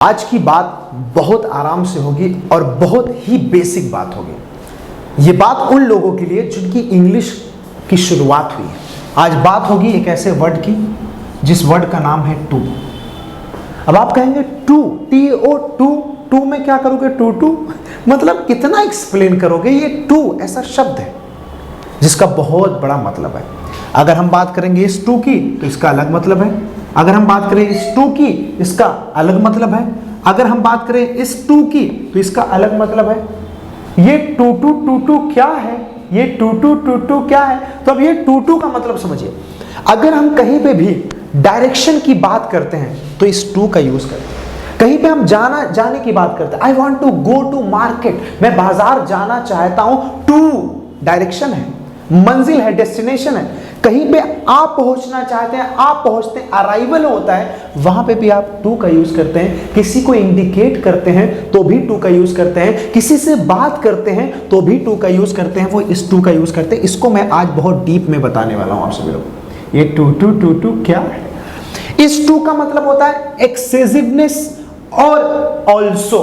आज की बात बहुत आराम से होगी और बहुत ही बेसिक बात होगी। ये बात उन लोगों के लिए जिनकी इंग्लिश की शुरुआत हुई है। आज बात होगी एक ऐसे वर्ड की जिस वर्ड का नाम है टू। अब आप कहेंगे टू, TO, टू में क्या करोगे? टू मतलब कितना एक्सप्लेन करोगे? ये टू ऐसा शब्द है जिसका बहुत बड़ा मतलब है। अगर हम बात करेंगे इस टू की तो इसका अलग मतलब है, अगर हम बात करें इस टू की इसका अलग मतलब है, अगर हम बात करें इस टू की तो इसका अलग मतलब है। ये टू क्या है? ये टू क्या है? तो अब ये टू का मतलब समझिए। अगर हम कहीं पे भी डायरेक्शन की बात करते हैं तो इस टू का यूज करते हैं। कहीं पे हम जाने की बात करते हैं, I want to go to market, मैं बाजार जाना चाहता हूं। टू डायरेक्शन है, मंजिल है, डेस्टिनेशन है। कहीं पे आप पहुंचना चाहते हैं, आप पहुंचते हैं, अराइवल होता है, वहां पे भी आप टू का यूज करते हैं। किसी को इंडिकेट करते हैं तो भी टू का यूज करते हैं, किसी से बात करते हैं तो भी टू का यूज करते हैं, वो इस टू का यूज करते हैं। इसको मैं आज बहुत डीप में बताने वाला हूं आप सभी लोग। ये टू क्या है? इस टू का मतलब होता है एक्सेसिवनेस और ऑल्सो।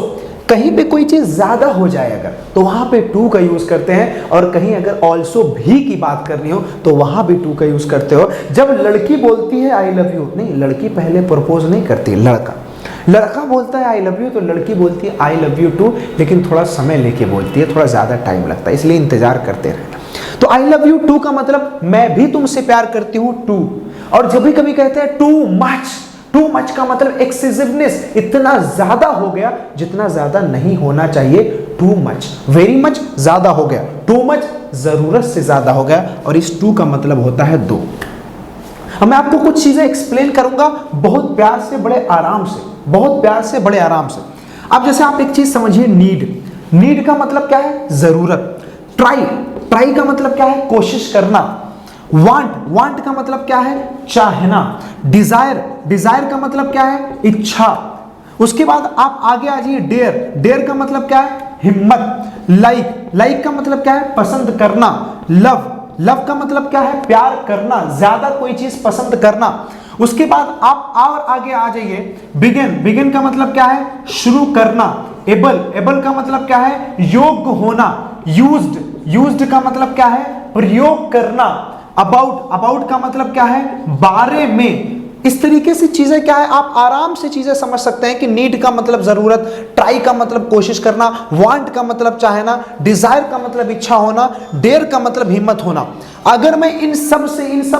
कहीं पे कोई चीज ज्यादा हो जाए अगर तो वहां पे टू का यूज करते हैं, और कहीं अगर ऑल्सो भी की बात करनी हो तो वहां भी टू का यूज करते हो। जब लड़की बोलती है आई लव यू, नहीं, लड़की पहले प्रपोज नहीं करती, लड़का बोलता है आई लव यू तो लड़की बोलती है आई लव यू टू, लेकिन थोड़ा समय लेके बोलती है, थोड़ा ज्यादा टाइम लगता है, इसलिए इंतजार करते रहना। तो आई लव यू टू का मतलब मैं भी तुमसे प्यार करती हूँ टू। और जब भी कभी कहते हैं टू मच का मतलब एक्सेसिवनेस, इतना ज्यादा हो गया जितना ज्यादा नहीं होना चाहिए। टू मच, वेरी मच ज्यादा हो गया, टू मच जरूरत से ज्यादा हो गया। और इस टू का मतलब होता है दो। अब मैं आपको कुछ चीजें एक्सप्लेन करूंगा बहुत प्यार से, बड़े आराम से, बहुत प्यार से, बड़े आराम से। अब जैसे आप एक चीज समझिए, नीड का मतलब क्या है? जरूरत। ट्राई का मतलब क्या है? कोशिश करना। वांट का मतलब क्या है? चाहना। डिजायर का मतलब क्या है? इच्छा। उसके बाद आप आगे आ जाइए, डेयर का मतलब क्या है? हिम्मत। लाइक का मतलब क्या है? पसंद करना। लव का मतलब क्या है? प्यार करना, ज्यादा कोई चीज पसंद करना। उसके बाद आप और आगे आ जाइए, बिगिन का मतलब क्या है? शुरू करना। एबल का मतलब क्या है? योग्य होना। यूज्ड का मतलब क्या है? प्रयोग करना। अबाउट का मतलब क्या है? बारे में। इस तरीके से चीजें क्या है, आप आराम से चीजें समझ सकते हैं कि नीड का मतलब जरूरत, ट्राई का मतलब कोशिश करना, वांट का मतलब चाहना, डिजायर का मतलब इच्छा होना, डेयर का मतलब हिम्मत होना। अगर मैं इन सब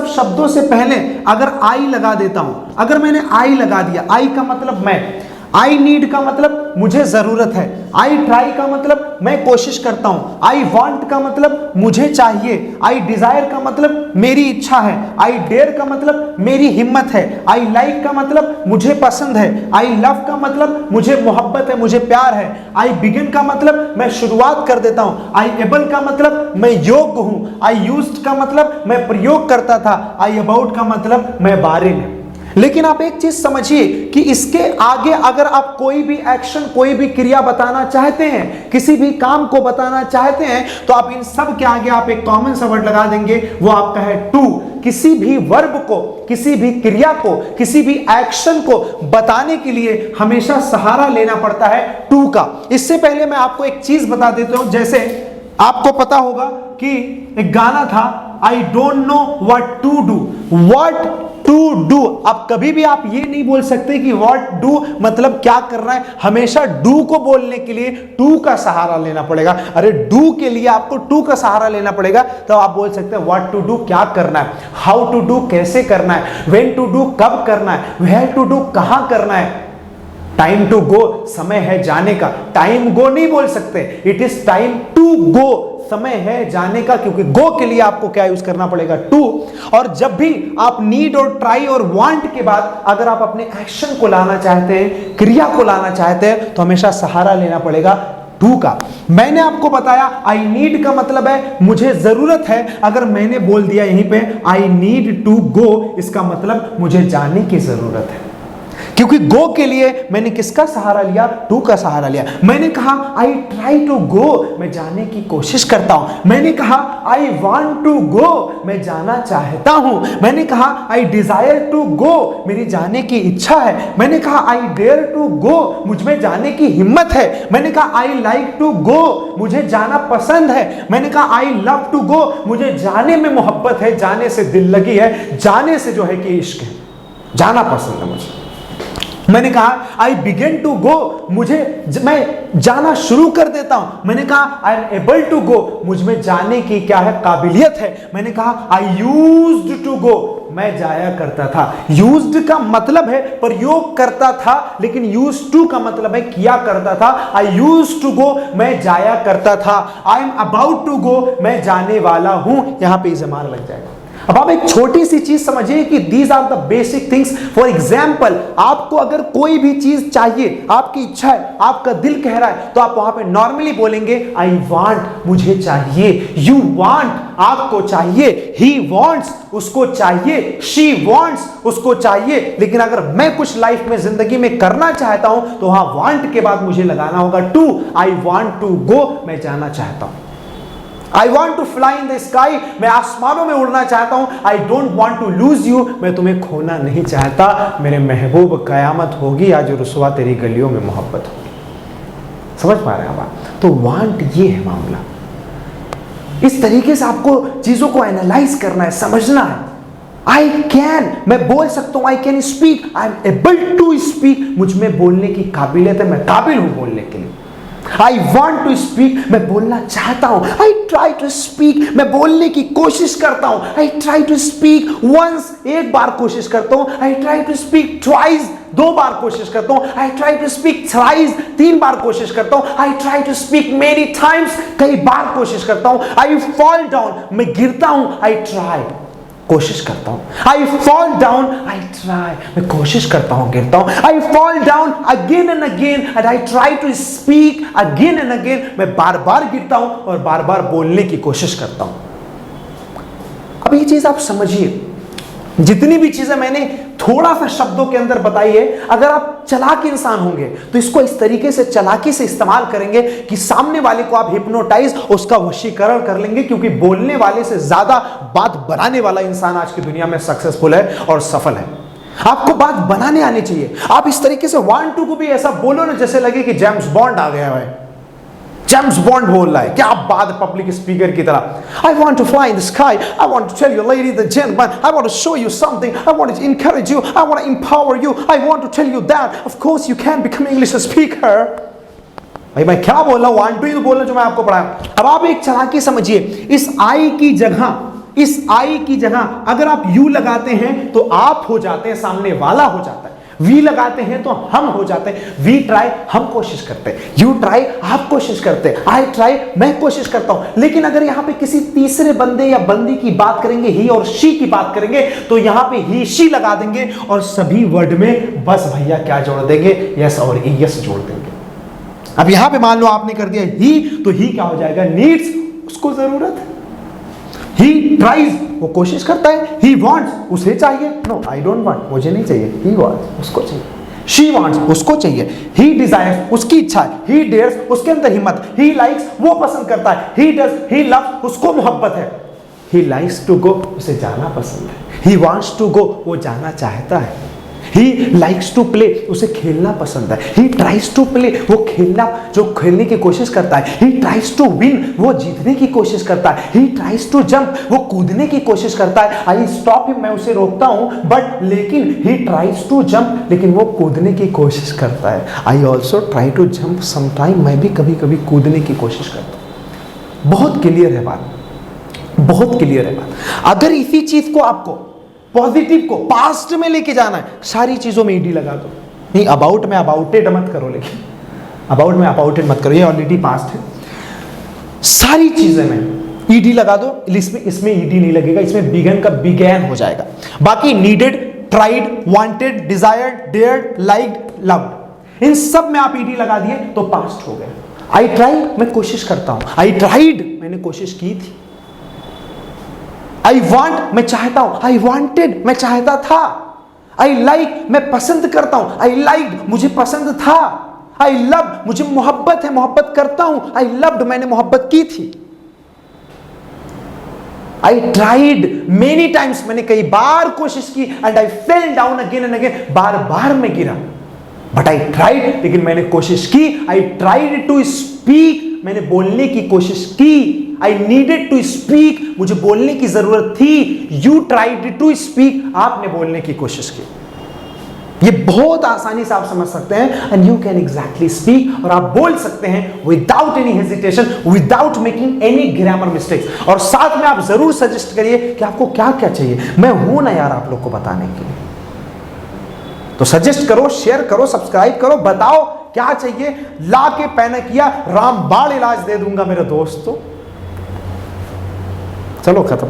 शब्दों से पहले अगर आई लगा देता हूं, अगर मैंने आई लगा दिया, आई का मतलब मैं, आई नीड का मतलब मुझे जरूरत है, आई ट्राई का मतलब मैं कोशिश करता हूं, आई वांट का मतलब मुझे चाहिए, आई डिजायर का मतलब मेरी इच्छा है, आई डेयर का मतलब मेरी हिम्मत है, आई लाइक का मतलब मुझे पसंद है, आई लव का मतलब मुझे मोहब्बत है, मुझे प्यार है, आई बिगिन का मतलब मैं शुरुआत कर देता हूं, आई एबल का मतलब मैं योग्य हूं, आई यूज्ड का मतलब मैं प्रयोग करता था, आई अबाउट का मतलब मैं बारे में। लेकिन आप एक चीज समझिए कि इसके आगे अगर आप कोई भी एक्शन, कोई भी क्रिया बताना चाहते हैं, किसी भी काम को बताना चाहते हैं, तो आप इन सब के आगे आप एक कॉमन सा वर्ड लगा देंगे, वो आपका है टू। किसी भी वर्ब को, किसी भी क्रिया को, किसी भी एक्शन को बताने के लिए हमेशा सहारा लेना पड़ता है टू का। इससे पहले मैं आपको एक चीज बता देता हूं। जैसे आपको पता होगा कि एक गाना था, I don't know what to do. अब कभी भी आप ये नहीं बोल सकते कि व्हाट डू मतलब क्या करना है। हमेशा डू को बोलने के लिए टू का सहारा लेना पड़ेगा। अरे डू के लिए आपको टू का सहारा लेना पड़ेगा, तो आप बोल सकते हैं व्हाट टू डू, क्या करना है, हाउ टू डू, कैसे करना है, व्हेन टू डू, कब करना है, वेयर टू डू, कहां करना है, टाइम टू गो, समय है जाने का। टाइम गो नहीं बोल सकते, it is time to go, समय है जाने का, क्योंकि गो के लिए आपको क्या यूज करना पड़ेगा? टू। और जब भी आप नीड और ट्राई और वांट के बाद अगर आप अपने एक्शन को लाना चाहते हैं, क्रिया को लाना चाहते हैं, तो हमेशा सहारा लेना पड़ेगा टू का। मैंने आपको बताया आई नीड का मतलब है मुझे जरूरत है। अगर मैंने बोल दिया यहीं पे आई नीड टू गो, इसका मतलब मुझे जाने की जरूरत है। क्योंकि गो के लिए मैंने किसका सहारा लिया? टू का सहारा लिया। मैंने कहा आई ट्राई टू गो, मैं जाने की कोशिश करता हूं। मैंने कहा आई वांट टू गो, मैं जाना चाहता हूं। मैंने कहा आई डिजायर टू गो, मेरी जाने की इच्छा है। मैंने कहा आई डेयर टू गो, मुझ में जाने की हिम्मत है। मैंने कहा आई लाइक टू गो, मुझे जाना पसंद है। मैंने कहा आई लव टू गो, मुझे जाने में मोहब्बत है, जाने से दिल लगी है, जाने से जो है कि इश्क है, जाना पसंद है मुझे। मैंने कहा आई बिगेन टू गो, मैं जाना शुरू कर देता हूं। मैंने कहा I am able to go, मुझ में जाने की क्या है? काबिलियत है। मैंने कहा आई यूज्ड टू गो, मैं जाया करता था। यूज्ड का मतलब है प्रयोग करता था, लेकिन यूज्ड टू का मतलब है किया करता था। आई यूज्ड टू गो, मैं जाया करता था। I am about to go, मैं जाने वाला हूं। यहां पे इज़मार लग जाएगा। अब आप एक छोटी सी चीज समझिए कि these are the basic things. For example, आपको अगर कोई भी चीज चाहिए, आपकी इच्छा है, आपका दिल कह रहा है, तो आप वहां पे नॉर्मली बोलेंगे आई वांट, मुझे चाहिए। यू वांट, आपको चाहिए। ही वांट्स, उसको चाहिए। शी वांट्स, उसको चाहिए। लेकिन अगर मैं कुछ लाइफ में, जिंदगी में करना चाहता हूं, तो वहां वांट के बाद मुझे लगाना होगा to. I want to go, मैं जाना चाहता हूं। I want to fly in the sky, मैं आसमानों में उड़ना चाहता हूं। I don't want to lose you, मैं तुम्हें खोना नहीं चाहता। मेरे महबूब, कयामत होगी आज रुसवा तेरी गलियों में मोहब्बत होगी। समझ पा रहे हैं आप? तो वांट ये है मामला। इस तरीके से आपको चीजों को एनालाइज करना है, समझना है। आई कैन, मैं बोल सकता हूं। I can speak, I am able to speak, मुझ में बोलने की काबिलियत है, मैं काबिल हूं बोलने के लिए। आई वॉन्ट टू स्पीक, मैं बोलना चाहता हूं। आई ट्राई टू स्पीक, मैं बोलने की कोशिश करता हूं। I try to speak once, एक बार कोशिश करता हूं। I try to speak twice, दो बार कोशिश करता हूं। I try to speak thrice, तीन बार कोशिश करता हूं। I try to speak many times, कई बार कोशिश करता हूं। आई फॉल डाउन, मैं गिरता हूं। आई ट्राई, कोशिश करता हूं। I fall down, I try, मैं कोशिश करता हूं, गिरता हूं। I fall down again and again and I try to speak again and again, मैं बार बार गिरता हूं और बार बार बोलने की कोशिश करता हूं। अब ये चीज आप समझिए, जितनी भी चीजें मैंने थोड़ा सा शब्दों के अंदर बताई है, अगर आप चालाक इंसान होंगे तो इसको इस तरीके से चालाकी से इस्तेमाल करेंगे कि सामने वाले को आप हिप्नोटाइज, उसका वशीकरण कर लेंगे। क्योंकि बोलने वाले से ज्यादा बात बनाने वाला इंसान आज की दुनिया में सक्सेसफुल है और सफल है। आपको बात बनाने आनी चाहिए। आप इस तरीके से वांट टू को भी ऐसा बोलो ना जैसे लगे कि जेम्स बॉन्ड आ गया है। जेम्स बॉन्ड बोल रहा है, क्या बात, पब्लिक स्पीकर की तरह। I want to fly in the sky, I want to tell you ladies and gentleman, I want to show you something, I want to encourage you, I want to empower you, I want to tell you that of course you can become English speaker। भाई मैं क्या बोल रहा हूं? Want to ही तो बोल रहा हूं जो मैं आपको पढ़ाया। अब आप एक चालाकी समझिए, इस आई की जगह अगर आप यू लगाते हैं तो आप हो जाते हैं, सामने वाला हो जाता है। वी लगाते हैं तो हम हो जाते हैं। वी ट्राई, हम कोशिश करते हैं। यू ट्राई, आप कोशिश करते हैं। आई ट्राई, मैं कोशिश करता हूं। लेकिन अगर यहां पे किसी तीसरे बंदे या बंदी की बात करेंगे, ही और शी की बात करेंगे, तो यहां पे ही शी लगा देंगे और सभी वर्ड में बस भैया क्या जोड़ देंगे? यस और यस जोड़ देंगे। अब यहां पे मान लो आपने कर दिया ही, तो ही क्या हो जाएगा? नीड्स, उसको जरूरत है। He tries, वो कोशिश करता है। He wants, उसे चाहिए। No, I don't want, मुझे नहीं चाहिए। He wants, उसको चाहिए। She wants, उसको चाहिए। He desires, उसकी इच्छा है। He dares, उसके अंदर हिम्मत। He likes, वो पसंद करता है। He does, he loves, उसको मोहब्बत है। He likes to go, उसे जाना पसंद है। He wants to go, वो जाना चाहता है। He likes to play, उसे खेलना पसंद है। He tries to play, वो खेलने की कोशिश करता है। He tries to win, वो जीतने की कोशिश करता है। He tries to jump, वो कूदने की कोशिश करता है। I stop him, मैं उसे रोकता हूं, बट लेकिन he tries to jump, लेकिन वो कूदने की कोशिश करता है। I also try to jump sometime, मैं भी कभी कभी कूदने की कोशिश करता हूं। बहुत क्लियर है बात, बहुत क्लियर है बात। अगर इसी चीज को आपको पॉजिटिव को पास्ट में लेके जाना है, सारी चीजों में ईडी लगा दो। नहीं, अबाउट में अबाउटेड मत करो, लेकिन अबाउट में अबाउटेड मत करो, ये ऑलरेडी पास्ट है। सारी चीजें में ईडी लगा दो। इसमें ईडी नहीं लगेगा, इसमें बिगन का बिगैन हो जाएगा। बाकी needed, tried, wanted, desired, dared, liked, loved, इन सब में आप ईडी लगा दिए तो पास्ट हो गया। आई ट्राई, मैं कोशिश करता हूं। आई ट्राइड, मैंने कोशिश की थी। आई वांट, मैं चाहता हूं। आई वांटेड, मैं चाहता था। आई लाइक मैं पसंद करता हूं, आई लाइक मुझे पसंद था, आई लव मुझे मोहब्बत है, मोहब्बत करता हूं, आई लव्ड मैंने मोहब्बत की थी। आई ट्राइड मेनी टाइम्स मैंने कई बार कोशिश की, and I fell down again and again, बार बार मैं गिरा, बट आई ट्राइड लेकिन मैंने कोशिश की। आई ट्राइड टू स्पीक मैंने बोलने की कोशिश की। आई नीडेड टू स्पीक मुझे बोलने की जरूरत थी। यू ट्राइड टू स्पीक आपने बोलने की कोशिश की। ये बहुत आसानी से आप समझ सकते हैं, and you can exactly speak, और आप बोल सकते हैं without any hesitation, without making any grammar mistakes. और साथ में आप जरूर सजेस्ट करिए कि आपको क्या क्या चाहिए, मैं हूं ना यार आप लोग को बताने के लिए। तो सजेस्ट करो, शेयर करो, सब्सक्राइब करो, बताओ क्या चाहिए, ला के पैनकिया रामबाण इलाज दे दूंगा मेरे दोस्तों। चलो खत्म।